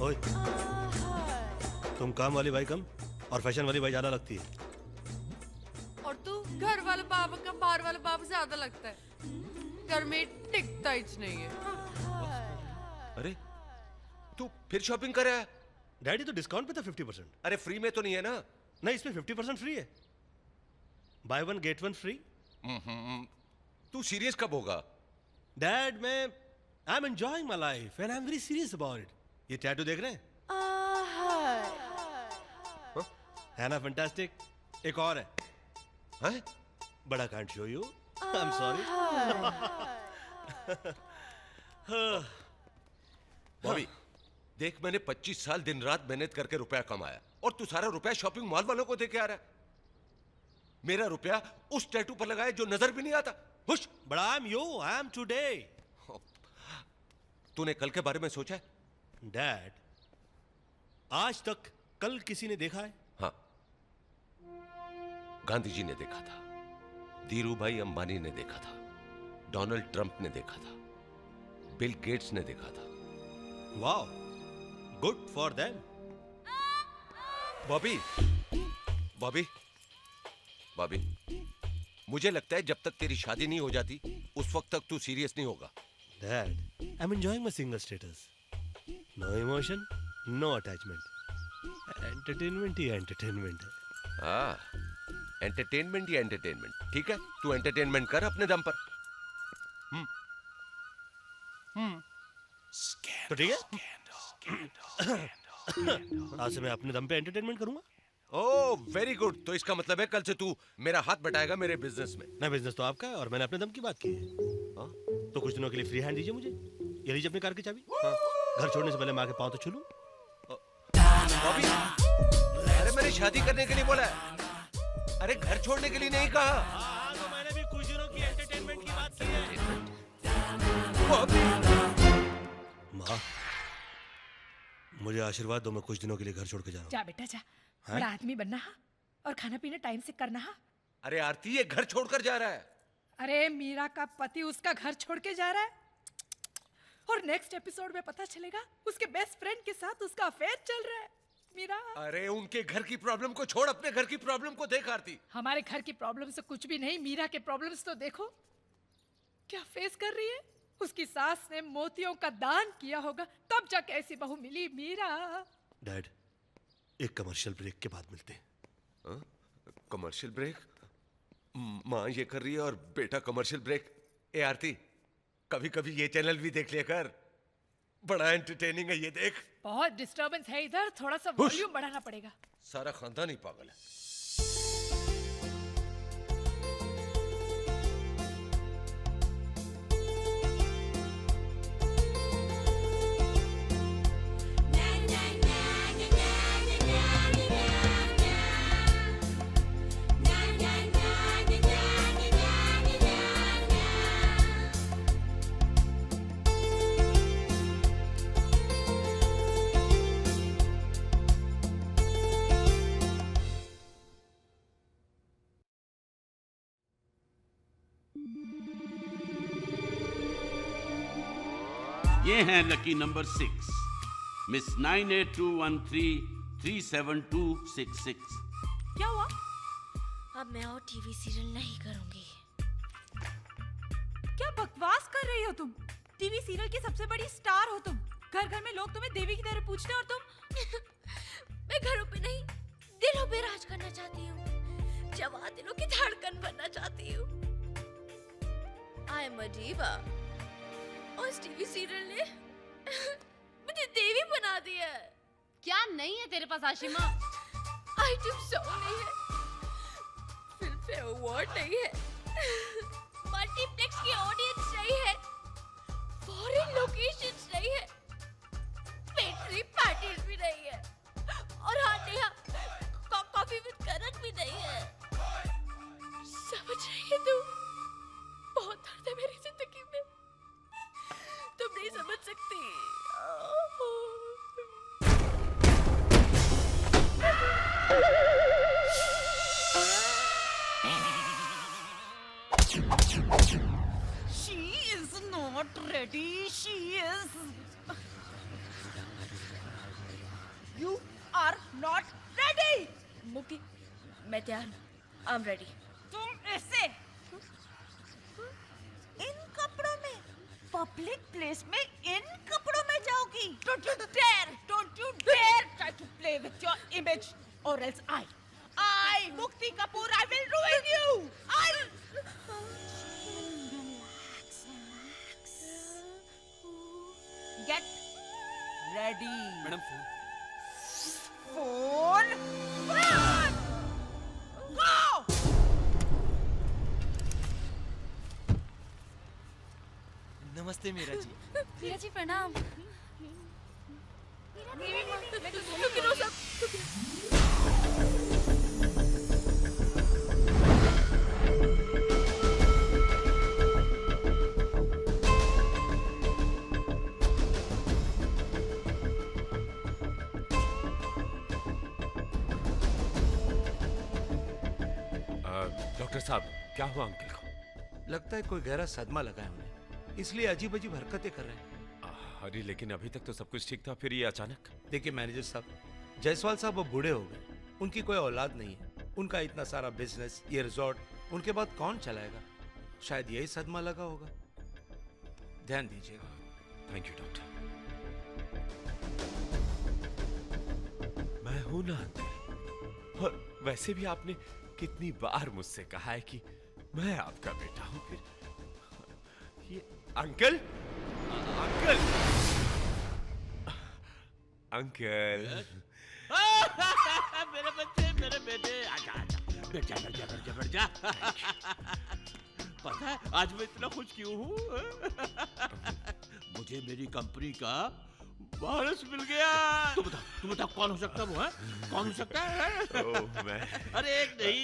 ओए, तुम काम वाली भाई कम और फैशन वाली भाई ज्यादा लगती है। और तू घर वाले बाबा का बाहर वाले बाबा से ज्यादा लगता है। घर में टिकता ही नहीं है। अरे तू फिर शॉपिंग कर रहा है? डैडी तो डिस्काउंट पे था 50%। अरे फ्री में तो नहीं है ना? नहीं, इसमें 50% फ्री है। By one get one free. तू सीरियस कब होगा? डैड, मैं I am enjoying my life and I am very serious about it. ये टैटू देख रहे हैं? है ना फैंटास्टिक? एक और है। हैं? बड़ा can't show you, I am sorry. Bobby देख, मैंने 25 साल दिन रात मेहनत करके रुपया कमाया और तू सारा रुपया शॉपिंग मॉल वालों को दे के आ रहा है। मेरा रुपया उस टैटू पर लगाया जो नजर भी नहीं आता। हुश! But I am you, I am today. तूने कल के बारे में सोचा है? डैड, आज तक कल किसी ने देखा है? हाँ, गांधी जी ने देखा था, धीरू भाई अंबानी ने देखा था, डोनाल्ड ट्रंप ने देखा था, बिल गेट्स ने देखा था। Wow, good for them. Bobby Bobby Bobby, मुझे लगता है जब तक तेरी शादी नहीं हो जाती उस वक्त तक तू सीरियस नहीं होगा। Dad, I'm enjoying my single status. No emotion, no attachment. Entertainment he entertainment है। हाँ, एंटरटेनमेंट ही एंटरटेनमेंट। ठीक है, तू एंटरटेनमेंट कर अपने दम पर। तो ठीक है, आज से मैं अपने दम पे एंटरटेनमेंट करूंगा। Oh very good. तो इसका मतलब है कल से तू मेरा हाथ बटाएगा मेरे बिजनेस में। ना, बिजनेस तो आपका है और मैंने अपने दम की बात की है। तो कुछ दिनों के लिए फ्री हैंड दीजिए मुझे। ये लीजिए अपनी कार की चाबी। घर छोड़ने से पहले माँ के पाँव तो छू लूं। बॉबी, अरे मैंने शादी करने के लिए बोला है, अरे घर छोड़ने के लिए नहीं कहा। तो मैंने भी कुछ दिनों की एंटरटेनमेंट की बात की है। बॉबी, माँ, मुझे आशीर्वाद दो, मैं कुछ दिनों के लिए घर छोड़ के जा रहा हूँ। जा बेटा जा, बड़ा आदमी बनना हा और खाना पीना टाइम से करना हा। अरे आरती, ये घर छोड़कर जा रहा है। अरे मीरा का पति उसका घर छोड़ के जा रहा है और नेक्स्ट एपिसोड में पता चलेगा उसके बेस्ट फ्रेंड के साथ उसका अफेयर चल रहा है। मीरा, अरे उनके घर की प्रॉब्लम को छोड़, अपने घर की प्रॉब्लम को देख आरती। हमारे घर की प्रॉब्लम से कुछ भी नहीं, मीरा के प्रॉब्लम्स तो देखो क्या फेस कर रही है। उसकी सास ने मोतियों का दान किया होगा तब जाके ऐसी बहू मिली। मीरा, डैड, एक कमर्शियल ब्रेक के बाद मिलते हैं। Commercial break? माँ ये कर रही है और बेटा कमर्शियल ब्रेक। ए आरती, कभी कभी ये चैनल भी देख लिया कर, बड़ा एंटरटेनिंग है ये। देख, बहुत डिस्टरबेंस है इधर, थोड़ा सा वॉल्यूम बढ़ाना पड़ेगा। सारा खानदान ही पागल है। ये हैं लकी नंबर 6, मिस 9821337266। क्या हुआ? अब मैं और टीवी सीरियल नहीं करूंगी। क्या बकवास कर रही हो तुम? टीवी सीरियल की सबसे बड़ी स्टार हो तुम। घर घर में लोग तुम्हें देवी की तरह पूछते हैं और तुम मैं घरों पे नहीं दिलों पे राज करना चाहती हूँ, जवां दिलों की धड़कन बनना चाहती हूँ। आई एम अ डीवा और इस टीवी सीरियल ने मुझे देवी बना दिया है। क्या नहीं है तेरे पास आशिमा? आइटम सॉन्ग नहीं है, फिल्म फेयर अवार्ड नहीं है, मल्टीप्लेक्स की ऑडियंस नहीं है, फॉरेन लोकेशंस नहीं है, पेट्री पार्टीज भी नहीं है और हाँ नेहा कॉफी विद करण भी नहीं है। समझ रही है तू? बहुत दर्द है मेरी जिंदगी में, तुम नहीं समझ सकती। She is not ready. She is. मैं तैयार हूँ। I am ready. तुम ऐसे इन कपड़ों में पब्लिक प्लेस में इन कपड़ों में जाओगी? Don't you dare try to play with your image or else I Mukti Kapoor, I will ruin you. Get ready. Madam Phone. Go. नमस्ते मीरा जी। मीरा जी प्रणाम। डॉक्टर साहब, क्या हुआ अंकल को? लगता है कोई गहरा सदमा लगा है उन्हें, इसलिए अजीब अजीब हरकतें कर रहे हैं। अरे लेकिन अभी तक तो सब कुछ ठीक था, फिर ये अचानक। देखिए मैनेजर साहब, जायसवाल साहब अब बूढ़े हो गए, उनकी कोई औलाद नहीं है, उनका इतना सारा बिजनेस, ये रिजॉर्ट, उनके बाद कौन चलाएगा? शायद यही सदमा लगा होगा। ध्यान दीजिएगा। Thank you doctor. मैं हूं ना अंकल, और वैसे भी आपने कितनी बार मुझसे कहा है कि मैं आपका बेटा हूं। फिर ये अंकल अंकल अंकल मेरे बच्चे, मेरे बेटे, आजा आजा, बैठ जा बैठ जा बैठ जा बैठ जा। पता है आज मैं इतना खुश क्यों हूँ? मुझे मेरी कंपनी का वारिस मिल गया। तुम बताओ कौन हो सकता है वो? है कौन हो सकता है? ओह, मैं अरे एक नहीं,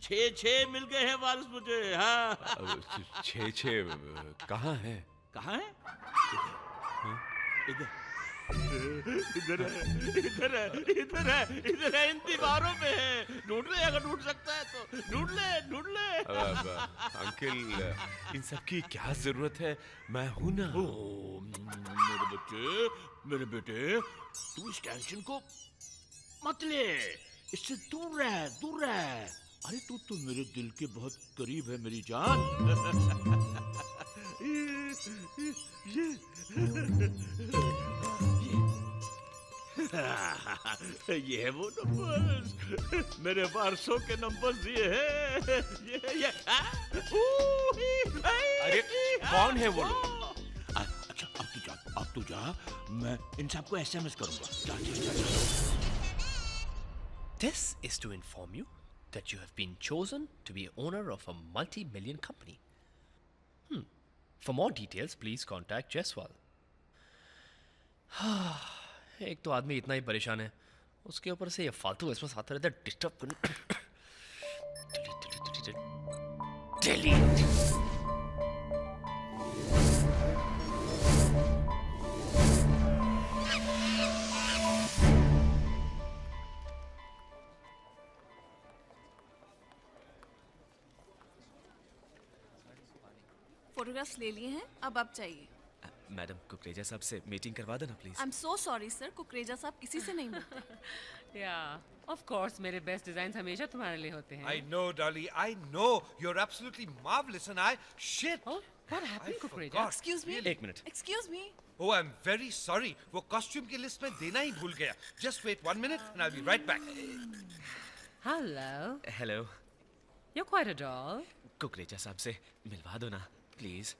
छह मिल गए हैं वारिस मुझे। हाँ छः कहाँ है? कहाँ है? इधर इधर इधर है इधर है इधर है, इन दीवारों में है। ढूंढ ले, अगर ढूंढ सकता है तो ढूंढ ले। अंकल, इन सब की क्या जरूरत है? मैं हूं ना। मेरे बेटे, तू इस टेंशन को मत ले, इससे दूर रह। अरे तू तो मेरे दिल के बहुत करीब है मेरी जान। ये है वो नंबर्स, मेरे वारसों के नंबर्स ये है। ये अरे कौन है वो लोग? अच्छा अब तू जा, मैं इन सबको एसएमएस करूंगा। जा। This is to inform you that you have been chosen to be owner of a multi-million company. For more details, please contact Jaiswal. एक तो आदमी इतना ही परेशान है, उसके ऊपर से ये फालतू इसमें आता रहता है डिस्टर्ब करने। Delete. फोटोग्राफ्स ले लिए हैं, अब आप चाहिए। मैडम कुकरेजा साहब से मीटिंग करवा देना please. I am so sorry sir, Kukreja साहब किसी से नहीं मिलते। Yeah, of course, मेरे बेस्ट डिजाइन हमेशा तुम्हारे लिए होते हैं। I know, Dolly, I know. You're absolutely marvelous and shit. Oh, what happened, Kukureja? forgot. Excuse me. एक minute. Excuse me. Oh, I'm very sorry. वो कॉस्ट्यूम की लिस्ट में देना ही भूल गया. Just wait 1 minute and I'll be right back. Hello, hello, you're quite a doll. Kukreja साहब से मिलवा दो ना please.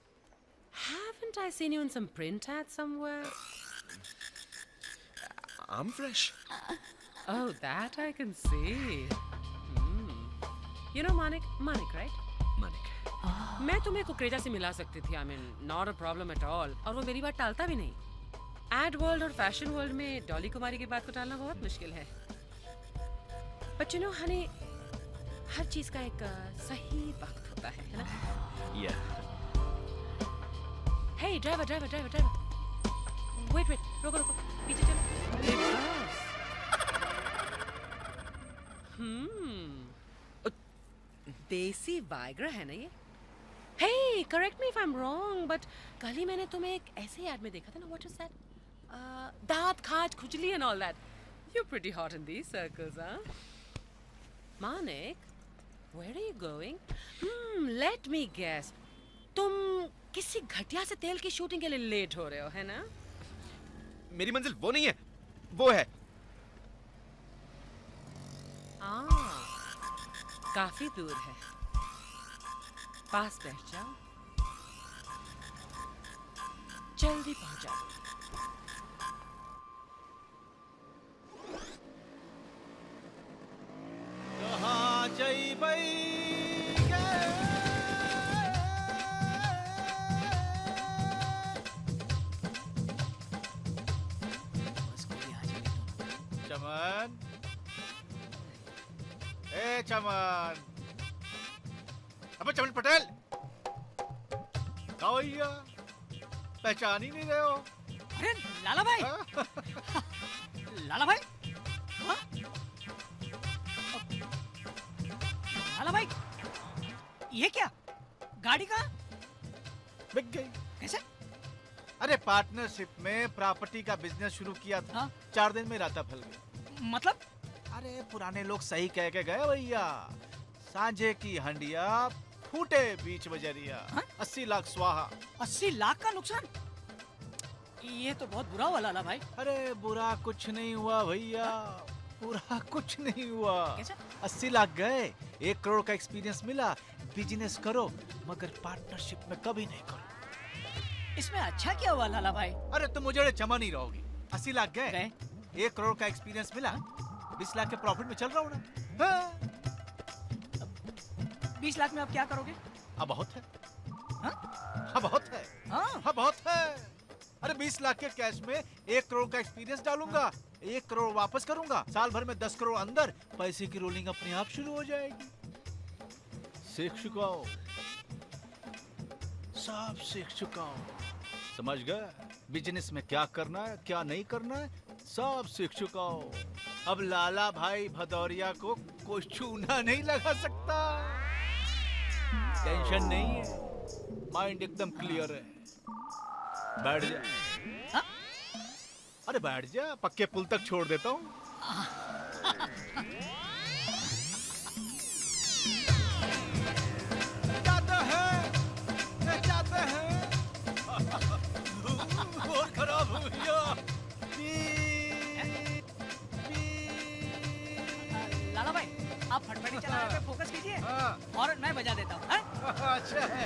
Haven't I seen you in some print ad somewhere? I'm fresh. Oh, that I can see. You know Manik, right? Manik, मैं तुम्हें कुकरेजा से मिला सकती थी। I mean, not a problem at all. और वो मेरी बात टालता भी नहीं। एड वर्ल्ड और फैशन वर्ल्ड में डॉली कुमारी की बात को टालना बहुत मुश्किल है। But you know, honey, हर चीज का एक सही वक्त होता है ना? yeah. Hey, driver. Wait, रोको, पीछे चलो। देसी वाइग्रा है ना ये? Hey, correct me if I'm wrong, but कल ही मैंने तुम्हें एक ऐसे ऐड में देखा था ना? What is that? दांत खाज खुजली and all that. You're pretty hot in these circles, huh? Manik, where are you going? Let me guess. तुम किसी घटिया से तेल की शूटिंग के लिए लेट हो रहे हो, है ना? मेरी मंजिल वो नहीं है, वो है। काफी दूर है। पास बैठ जाओ, जल्दी पहुंचाओ। कहाँ जइबै चमन, ए चमन, अबे चमन पटेल, कहाँ भैया? पहचान ही नहीं रहे हो? अरे लाला भाई, लाला भाई, हाँ? लाला भाई, ये क्या? गाड़ी कहाँ? बिक गई। कैसे? अरे पार्टनरशिप में प्रॉपर्टी का बिजनेस शुरू किया था। हाँ? 4 दिन में राता फल गया। मतलब? अरे पुराने लोग सही कह के गए भैया। सांझे की हंडिया फूटे बीच बजरिया। हाँ? 80 लाख स्वाहा। 80 लाख का नुकसान? ये तो बहुत बुरा हुआ लाला भाई। अरे बुरा कुछ नहीं हुआ भैया, बुरा कुछ नहीं हुआ। कैसे? 80 लाख गए, 1 करोड़ का एक्सपीरियंस मिला। बिजनेस करो मगर पार्टनरशिप में कभी नहीं करो। इसमें अच्छा क्या हुआ लाला भाई? अरे तुम मुझे चमन ही रहोगी। 80 लाख गए, 1 करोड़ का एक्सपीरियंस मिला, 20 लाख के प्रॉफिट में चल रहा हूँ ना। हाँ। 20 लाख में आप क्या करोगे? अब बहुत है। हाँ? हाँ बहुत है। हाँ? हाँ बहुत है। अरे 20 लाख के कैश में 1 करोड़ का एक्सपीरियंस डालूंगा, 1 करोड़ वापस करूंगा, साल भर में 10 करोड़ अंदर, पैसे की रोलिंग अपने आप शुरू हो जाएगी। सीख चुका हूं, सब सीख चुका हूं। समझ गए बिजनेस में क्या करना है क्या नहीं करना है, सब सीख चुका हूं। अब लाला भाई भदौरिया को कोई चूना नहीं लगा सकता। टेंशन नहीं है, माइंड एकदम क्लियर है। बैठ जा। हाँ? अरे बैठ जा, पक्के पुल तक छोड़ देता हूँ। जाते हैं बहुत खराब हो गया। लाला भाई, आप फटफटी चलाने पे फोकस कीजिए हाँ। और मैं बजा देता हूँ। अच्छा है।